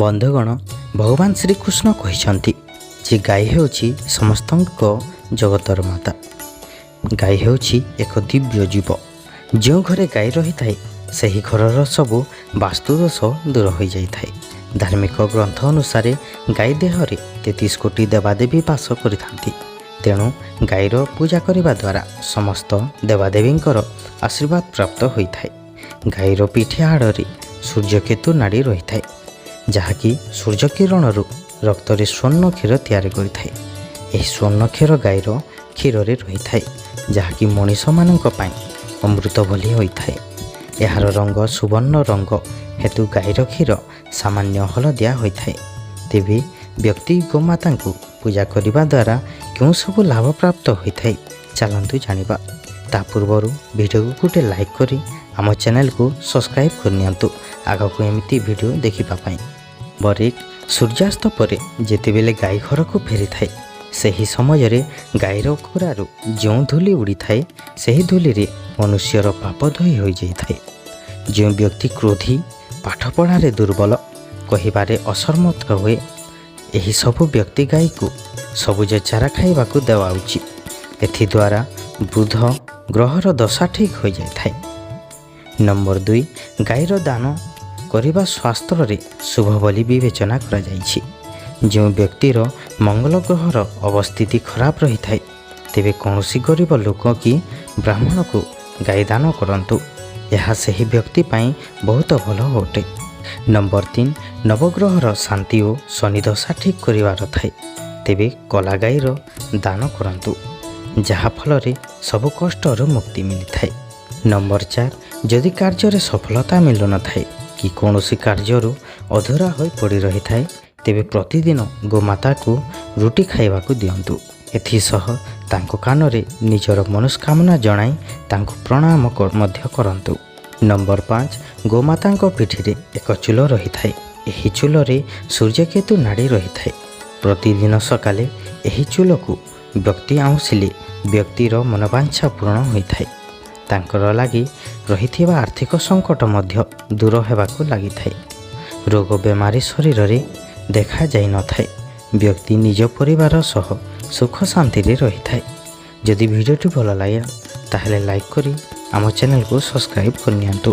ବନ୍ଧୁଗଣ, ଭଗବାନ ଶ୍ରୀକୃଷ୍ଣ କହିଛନ୍ତି ଯେ ଗାଈ ହେଉଛି ସମସ୍ତଙ୍କ ଜଗତର ମାତା। ଗାଈ ହେଉଛି ଏକ ଦିବ୍ୟ ଜୀବ। ଯେଉଁ ଘରେ ଗାଈ ରହିଥାଏ ସେହି ଘରର ସବୁ ବାସ୍ତୁଦୋଷ ଦୂର ହୋଇଯାଇଥାଏ। ଧାର୍ମିକ ଗ୍ରନ୍ଥ ଅନୁସାରେ ଗାଈ ଦେହରେ 33 କୋଟି ଦେବାଦେବୀ ବାସ କରିଥାନ୍ତି। ତେଣୁ ଗାଈର ପୂଜା କରିବା ଦ୍ୱାରା ସମସ୍ତ ଦେବାଦେବୀଙ୍କର ଆଶୀର୍ବାଦ ପ୍ରାପ୍ତ ହୋଇଥାଏ। ଗାଈର ପିଠି ଆଡ଼ରେ ସୂର୍ଯ୍ୟକେତୁ ନାଡ଼ି ରହିଥାଏ, ଯାହାକି ସୂର୍ଯ୍ୟ କିରଣରୁ ରକ୍ତରେ ସ୍ୱର୍ଣ୍ଣ କ୍ଷୀର ତିଆରି କରିଥାଏ। ଏହି ସ୍ୱର୍ଣ୍ଣ କ୍ଷୀର ଗାଈର କ୍ଷୀରରେ ରହିଥାଏ, ଯାହାକି ମଣିଷମାନଙ୍କ ପାଇଁ ଅମୃତ ଭଳି ହୋଇଥାଏ। ଏହାର ରଙ୍ଗ ସୁବର୍ଣ୍ଣ ରଙ୍ଗ ହେତୁ ଗାଈର କ୍ଷୀର ସାମାନ୍ୟ ହଳଦିଆ ହୋଇଥାଏ। ତେବେ ବ୍ୟକ୍ତି ଗୋମାତାଙ୍କୁ ପୂଜା କରିବା ଦ୍ୱାରା କେଉଁ ସବୁ ଲାଭ ପ୍ରାପ୍ତ ହୋଇଥାଏ ଚାଲନ୍ତୁ ଜାଣିବା। ତା ପୂର୍ବରୁ ଭିଡ଼ିଓକୁ ଗୋଟେ ଲାଇକ୍ କରି ଆମ ଚ୍ୟାନେଲକୁ ସବସ୍କ୍ରାଇବ୍ କରିନିଅନ୍ତୁ ଆଗକୁ ଏମିତି ଭିଡ଼ିଓ ଦେଖିବା ପାଇଁ। ବରିକ ସୂର୍ଯ୍ୟାସ୍ତ ପରେ ଯେତେବେଳେ ଗାଈ ଘରକୁ ଫେରିଥାଏ, ସେହି ସମୟରେ ଗାଈର ଖୁରାରୁ ଯେଉଁ ଧୂଳି ଉଡ଼ିଥାଏ ସେହି ଧୂଳିରେ ମନୁଷ୍ୟର ପାପ ଧୋଇ ହୋଇଯାଇଥାଏ। ଯେଉଁ ବ୍ୟକ୍ତି କ୍ରୋଧୀ, ପାଠପଢ଼ାରେ ଦୁର୍ବଳ, କହିବାରେ ଅସମର୍ଥ ହୁଏ, ଏହିସବୁ ବ୍ୟକ୍ତି ଗାଈକୁ ସବୁଜ ଚାରା ଖାଇବାକୁ ଦେବା ଉଚିତ। ଏଥିଦ୍ୱାରା ବୁଧ ଗ୍ରହର ଦଶା ଠିକ୍ ହୋଇଯାଇଥାଏ। ନମ୍ବର 2, ଗାଈର ଦାନ କରିବା ଶାସ୍ତ୍ରରେ ଶୁଭ ବୋଲି ବିବେଚନା କରାଯାଇଛି। ଯେଉଁ ବ୍ୟକ୍ତିର ମଙ୍ଗଳ ଗ୍ରହର ଅବସ୍ଥିତି ଖରାପ ରହିଥାଏ, ତେବେ କୌଣସି ଗରିବ ଲୋକ କି ବ୍ରାହ୍ମଣକୁ ଗାଈ ଦାନ କରନ୍ତୁ। ଏହା ସେହି ବ୍ୟକ୍ତି ପାଇଁ ବହୁତ ଭଲ ଅଟେ। ନମ୍ବର 3, ନବଗ୍ରହର ଶାନ୍ତି ଓ ଶନିଦଶା ଠିକ୍ କରିବାର ଥାଏ, ତେବେ କଳା ଗାଈର ଦାନ କରନ୍ତୁ, ଯାହାଫଳରେ ସବୁ କଷ୍ଟରୁ ମୁକ୍ତି ମିଳିଥାଏ। ନମ୍ବର 4, ଯଦି କାର୍ଯ୍ୟରେ ସଫଳତା ମିଳୁନଥାଏ କି କୌଣସି କାର୍ଯ୍ୟରୁ ଅଧୁରା ହୋଇ ପଡ଼ି ରହିଥାଏ, ତେବେ ପ୍ରତିଦିନ ଗୋମାତାକୁ ରୁଟି ଖାଇବାକୁ ଦିଅନ୍ତୁ। ଏଥିସହ ତାଙ୍କ କାନରେ ନିଜର ମନସ୍କାମନା ଜଣାଇ ତାଙ୍କୁ ପ୍ରଣାମ ମଧ୍ୟ କରନ୍ତୁ। ନମ୍ବର 5, ଗୋମାତାଙ୍କ ପିଠିରେ ଏକ ଚୂଲ ରହିଥାଏ। ଏହି ଚୂଲରେ ସୂର୍ଯ୍ୟକେତୁ ନାଡ଼ି ରହିଥାଏ। ପ୍ରତିଦିନ ସକାଳେ ଏହି ଚୂଲକୁ ବ୍ୟକ୍ତି ଆଉଁସିଲେ ବ୍ୟକ୍ତିର ମନବାଞ୍ଛା ପୂରଣ ହୋଇଥାଏ। ତାଙ୍କର ଲାଗି ରହିଥିବା ଆର୍ଥିକ ସଙ୍କଟ ମଧ୍ୟ ଦୂର ହେବାକୁ ଲାଗିଥାଏ। ରୋଗ ବେମାରୀ ଶରୀରରେ ଦେଖାଯାଇନଥାଏ। ବ୍ୟକ୍ତି ନିଜ ପରିବାର ସହ ସୁଖ ଶାନ୍ତିରେ ରହିଥାଏ। ଯଦି ଭିଡ଼ିଓଟି ଭଲ ଲାଗେ ତାହେଲେ ଲାଇକ୍ କରି ଆମ ଚ୍ୟାନେଲକୁ ସବସ୍କ୍ରାଇବ୍ କରିନିଅନ୍ତୁ।